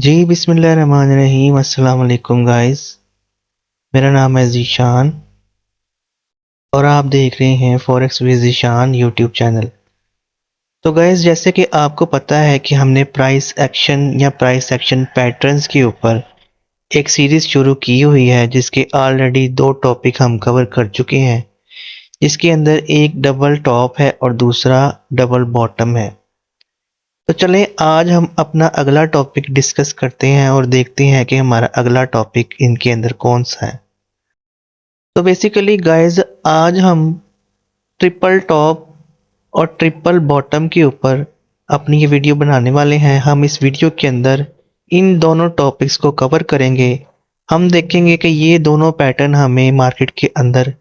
जी बिस्मिल्लाहिर्रहमानिर्रहीम अस्सलाम वालेकुम गाइस। मेरा नाम है ज़ीशान और आप देख रहे हैं forex with Zeeshan YouTube channel. तो गाइस, जैसे कि आपको पता है कि हमने प्राइस एक्शन या प्राइस एक्शन पैटर्न्स के ऊपर एक सीरीज़ शुरू की हुई है, जिसके ऑलरेडी 2 टॉपिक हम कवर कर चुके हैं। इसके अंदर एक डबल टॉप है और दूसरा डबल बॉटम है। तो चलें, आज हम अपना अगला टॉपिक डिस्कस करते हैं और देखते हैं कि हमारा अगला टॉपिक इनके अंदर कौन सा है। तो बेसिकली गाइस, आज हम ट्रिपल टॉप और ट्रिपल बॉटम के ऊपर अपनी ये वीडियो बनाने वाले हैं। हम इस वीडियो के अंदर इन दोनों टॉपिक्स को कवर करेंगे। हम देखेंगे कि ये दोनों पैटर्न हमें मार्केट के अंदर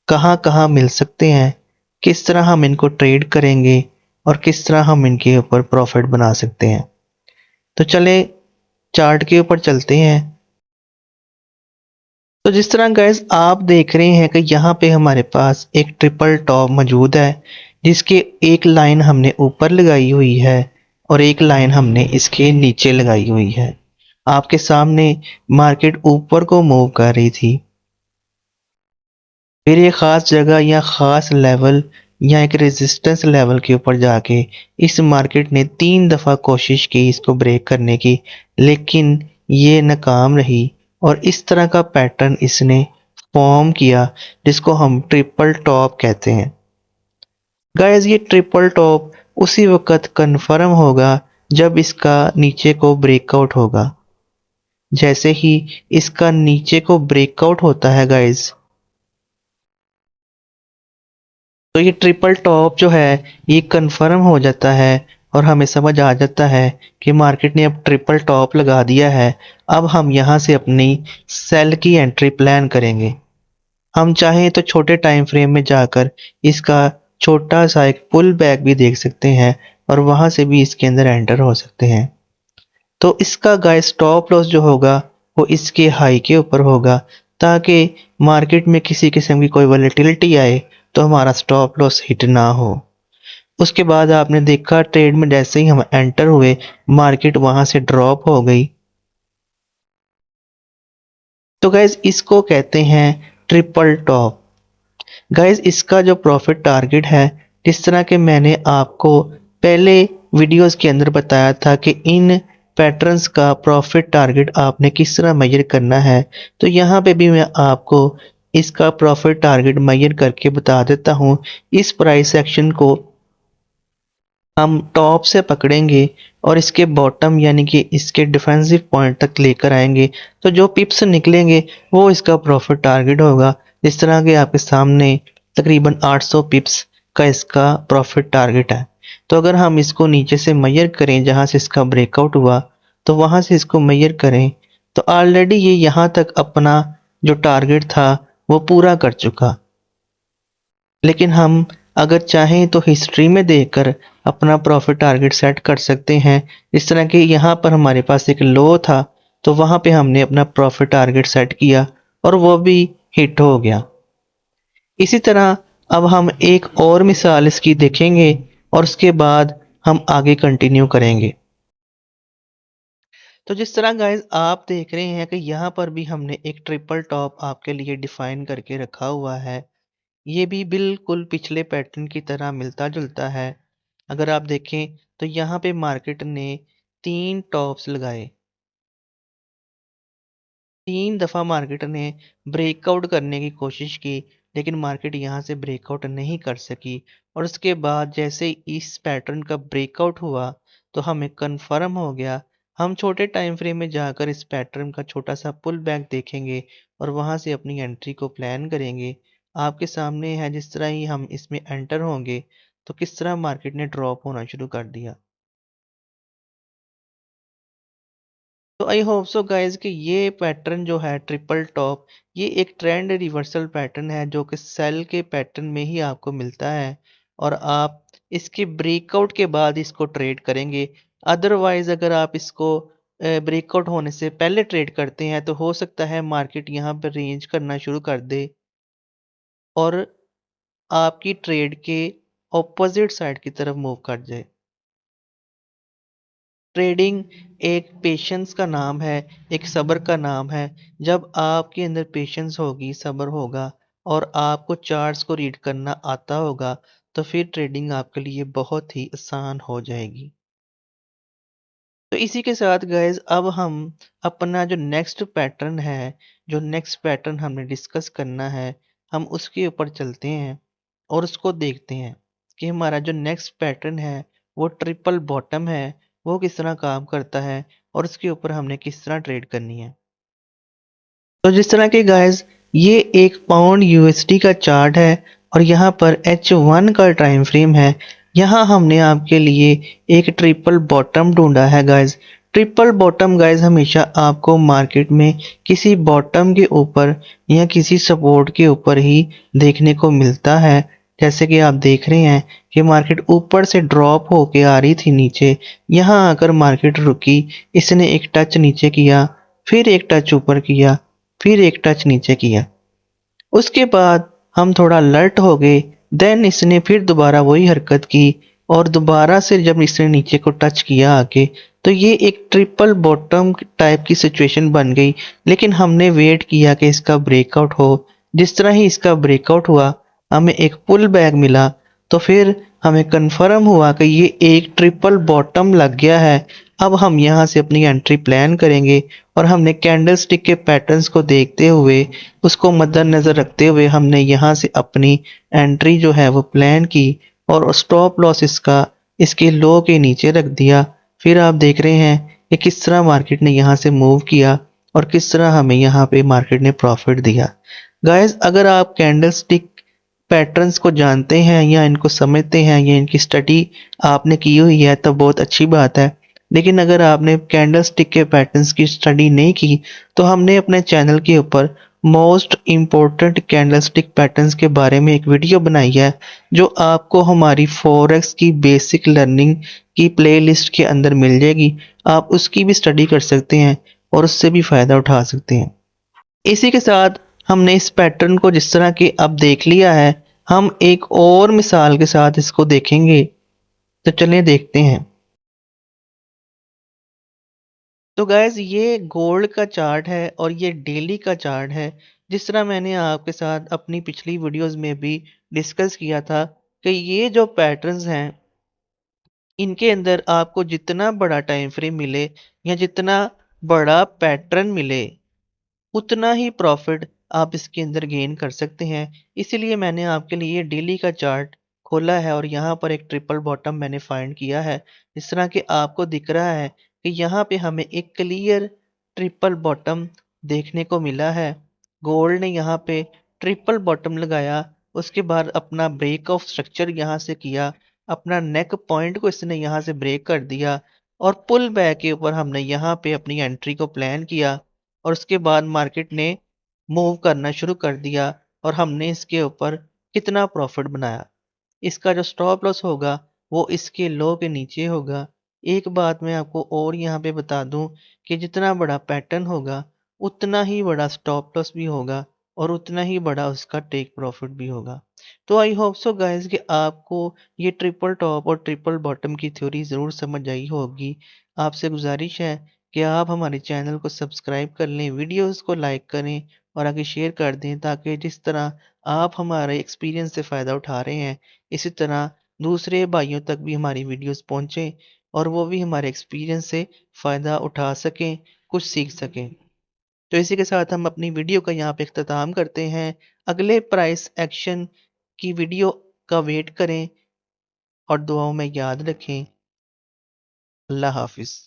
कहाँ-कहाँ मिल सकते हैं, किस तरह हम इनको ट्रेड करेंगे और किस तरह हम इनके ऊपर प्रॉफिट बना सकते हैं। तो चले चार्ट के ऊपर चलते हैं। तो जिस तरह गाइस आप देख रहे हैं कि यहाँ पे हमारे पास एक ट्रिपल टॉप मौजूद है, जिसके एक लाइन हमने ऊपर लगाई हुई है और एक लाइन हमने इसके नीचे लगाई हुई है। आपके सामने मार्केट ऊपर को मूव कर रही थी, फिर ये खास जगह या खास लेवल या एक रेजिस्टेंस लेवल के ऊपर जाके इस मार्केट ने 3 दफ़ा कोशिश की इसको ब्रेक करने की, लेकिन ये नाकाम रही और इस तरह का पैटर्न इसने फॉर्म किया, जिसको हम ट्रिपल टॉप कहते हैं। गाइस, ये ट्रिपल टॉप उसी वक्त कंफर्म होगा जब इसका नीचे को ब्रेकआउट होगा। जैसे ही इसका नीचे को ब्रेकआउट होता है गाइस, तो ये ट्रिपल टॉप जो है ये कंफर्म हो जाता है और हमें समझ आ जाता है कि मार्केट ने अब ट्रिपल टॉप लगा दिया है। अब हम यहाँ से अपनी सेल की एंट्री प्लान करेंगे। हम चाहें तो छोटे टाइम फ्रेम में जाकर इसका छोटा सा एक पुल बैक भी देख सकते हैं और वहां से भी इसके अंदर एंटर हो सकते हैं। तो इसका गाइस स्टॉप लॉस जो होगा वो इसके हाई के ऊपर होगा, ताकि मार्केट में किसी किस्म की कोई वॉलेटिलिटी आए तो हमारा स्टॉप लॉस हिट ना हो। उसके बाद आपने देखा ट्रेड में जैसे ही हम एंटर हुए, मार्केट वहां से ड्रॉप हो गई। तो गाइज इसको कहते हैं ट्रिपल टॉप। गाइज इसका जो प्रॉफिट टारगेट है, जिस तरह के मैंने आपको पहले वीडियोस के अंदर बताया था कि इन पैटर्न्स का प्रॉफिट टारगेट आपने किस तरह मेजर करना है, तो यहाँ पे भी मैं आपको इसका प्रॉफिट टारगेट मेजर करके बता देता हूँ। इस प्राइस एक्शन को हम टॉप से पकड़ेंगे और इसके बॉटम यानी कि इसके डिफेंसिव पॉइंट तक लेकर आएंगे, तो जो पिप्स निकलेंगे वो इसका प्रॉफिट टारगेट होगा। जिस तरह के आपके सामने तकरीबन 800 पिप्स का इसका प्रॉफिट टारगेट है। तो अगर हम इसको नीचे से मेजर करें, जहां से इसका ब्रेकआउट हुआ, तो वहां से इसको मेजर करें, तो ऑलरेडी ये यहाँ तक अपना जो टारगेट था वो पूरा कर चुका। लेकिन हम अगर चाहें तो हिस्ट्री में देखकर अपना प्रॉफिट टारगेट सेट कर सकते हैं। इस तरह कि यहाँ पर हमारे पास एक लो था, तो वहाँ पे हमने अपना प्रॉफिट टारगेट सेट किया और वो भी हिट हो गया। इसी तरह अब हम एक और मिसाल इसकी देखेंगे और उसके बाद हम आगे कंटिन्यू करेंगे। तो जिस तरह गाइस आप देख रहे हैं कि यहाँ पर भी हमने एक ट्रिपल टॉप आपके लिए डिफाइन करके रखा हुआ है। ये भी बिल्कुल पिछले पैटर्न की तरह मिलता-जुलता है। अगर आप देखें तो यहाँ पे मार्केट ने 3 टॉप्स लगाए। 3 दफ़ा मार्केट ने ब्रेकआउट करने की कोशिश की, लेकिन मार्केट यहाँ से ब्रेकआउट नहीं कर सकी और उसके बाद जैसे ही इस पैटर्न का ब्रेकआउट हुआ, तो हमें कन्फर्म हो गया। हम छोटे टाइम फ्रेम में जाकर इस पैटर्न का छोटा-सा पुल बैक देखेंगे और वहाँ से अपनी एंट्री को प्लान करेंगे। आपके सामने है, जिस तरह ही हम इसमें एंटर होंगे, तो किस तरह मार्केट ने ड्रॉप होना शुरू कर दिया। तो आई होप सो गाइस कि ये पैटर्न जो है ट्रिपल टॉप, ये एक ट्रेंड रिवर्सल पैटर्न है जो कि सेल के पैटर्न में ही आपको मिलता है और आप इसके ब्रेकआउट के बाद इसको ट्रेड करेंगे। अदरवाइज अगर आप इसको ब्रेकआउट होने से पहले ट्रेड करते हैं, तो हो सकता है मार्केट यहाँ पर रेंज करना शुरू कर दे और आपकी ट्रेड के ऑपोजिट साइड की तरफ मूव कर जाए। ट्रेडिंग एक पेशेंस का नाम है, एक सब्र का नाम है। जब आपके अंदर पेशेंस होगी, सब्र होगा और आपको चार्ट्स को रीड करना आता होगा, तो फिर ट्रेडिंग आपके लिए बहुत ही आसान हो जाएगी। तो इसी के साथ गाइस अब हम अपना जो नेक्स्ट पैटर्न है, जो नेक्स्ट पैटर्न हमने डिस्कस करना है, हम उसके ऊपर चलते हैं और उसको देखते हैं कि हमारा जो नेक्स्ट पैटर्न है वो ट्रिपल बॉटम है, वो किस तरह काम करता है और उसके ऊपर हमने किस तरह ट्रेड करनी है। तो जिस तरह के गाइस ये एक पाउंड यूएसडी का चार्ट है और यहाँ पर H1 का टाइम फ्रेम है। यहाँ हमने आपके लिए एक ट्रिपल बॉटम ढूंढा है गाइस। ट्रिपल बॉटम गाइस हमेशा आपको मार्केट में किसी बॉटम के ऊपर या किसी सपोर्ट के ऊपर ही देखने को मिलता है। जैसे कि आप देख रहे हैं कि मार्केट ऊपर से ड्रॉप होके आ रही थी नीचे, यहाँ आकर मार्केट रुकी, इसने एक टच नीचे किया, फिर एक टच ऊपर किया, फिर एक टच नीचे किया। उसके बाद हम थोड़ा अलर्ट हो गए। देन इसने फिर दोबारा वही हरकत की और दोबारा से जब इसने नीचे को टच किया आके, तो ये एक ट्रिपल बॉटम टाइप की सिचुएशन बन गई। लेकिन हमने वेट किया कि इसका ब्रेकआउट हो। जिस तरह ही इसका ब्रेकआउट हुआ, हमें एक पुल बैक मिला। तो फिर हमें कंफर्म हुआ कि ये एक ट्रिपल बॉटम लग गया है। अब हम यहाँ से अपनी एंट्री प्लान करेंगे और हमने कैंडल स्टिक के पैटर्न्स को देखते हुए, उसको मद्देनजर रखते हुए हमने यहाँ से अपनी एंट्री जो है वो प्लान की और स्टॉप लॉस इसका इसके लो के नीचे रख दिया। फिर आप देख रहे हैं कि किस तरह मार्केट ने यहाँ से मूव किया और किस तरह हमें यहाँ पे मार्केट ने प्रॉफिट दिया। गाइस अगर आप कैंडल स्टिक पैटर्न्स को जानते हैं या इनको समझते हैं या इनकी स्टडी आपने की हुई है तो बहुत अच्छी बात है। लेकिन अगर आपने कैंडल स्टिक के पैटर्न्स की स्टडी नहीं की, तो हमने अपने चैनल के ऊपर most important candle stick patterns के बारे में एक वीडियो बनाई है, जो आपको हमारी फॉरेक्स की बेसिक लर्निंग की प्लेलिस्ट के अंदर मिल जाएगी। आप उसकी भी स्टडी कर सकते हैं और उससे भी फ़ायदा उठा सकते हैं। इसी के साथ हमने इस पैटर्न को जिस तरह कि अब देख लिया है, हम एक और मिसाल के साथ इसको देखेंगे। तो चलिए देखते हैं। तो गैस ये गोल्ड का चार्ट है और ये डेली का चार्ट है। जिस तरह मैंने आपके साथ अपनी पिछली वीडियोस में भी डिस्कस किया था कि ये जो पैटर्न्स हैं, इनके अंदर आपको जितना बड़ा टाइम फ्रेम मिले या जितना बड़ा पैटर्न मिले, उतना ही प्रॉफिट आप इसके अंदर गेन कर सकते हैं। इसीलिए मैंने आपके लिए डेली का चार्ट खोला है और यहाँ पर एक ट्रिपल बॉटम मैंने फाइंड किया है। इस तरह के आपको दिख रहा है कि यहाँ पे हमें एक क्लियर ट्रिपल बॉटम देखने को मिला है। गोल्ड ने यहाँ पे ट्रिपल बॉटम लगाया, उसके बाद अपना ब्रेक ऑफ स्ट्रक्चर यहाँ से किया, अपना नेक पॉइंट को इसने यहाँ से ब्रेक कर दिया और पुल बैक के ऊपर हमने यहाँ पे अपनी एंट्री को प्लान किया और उसके बाद मार्केट ने मूव करना शुरू कर दिया और हमने इसके ऊपर कितना प्रॉफिट बनाया। इसका जो स्टॉप लॉस होगा वो इसके लो के नीचे होगा। एक बात मैं आपको और यहाँ पे बता दूं कि जितना बड़ा पैटर्न होगा, उतना ही बड़ा स्टॉप लॉस भी होगा और उतना ही बड़ा उसका टेक प्रॉफिट भी होगा। तो आई होप सो गाइस कि आपको ये ट्रिपल टॉप और ट्रिपल बॉटम की थ्योरी ज़रूर समझ आई होगी। आपसे गुजारिश है कि आप हमारे चैनल को सब्सक्राइब कर लें, वीडियोस को लाइक करें और आगे शेयर कर दें, ताकि जिस तरह आप हमारे एक्सपीरियंस से फ़ायदा उठा रहे हैं, इसी तरह दूसरे भाइयों तक भी हमारी वीडियोस पहुंचें और वो भी हमारे एक्सपीरियंस से फ़ायदा उठा सकें, कुछ सीख सकें। तो इसी के साथ हम अपनी वीडियो का यहाँ पे इख्तिताम करते हैं। अगले प्राइस एक्शन की वीडियो का वेट करें और दुआओं में याद रखें। अल्लाह हाफिज़।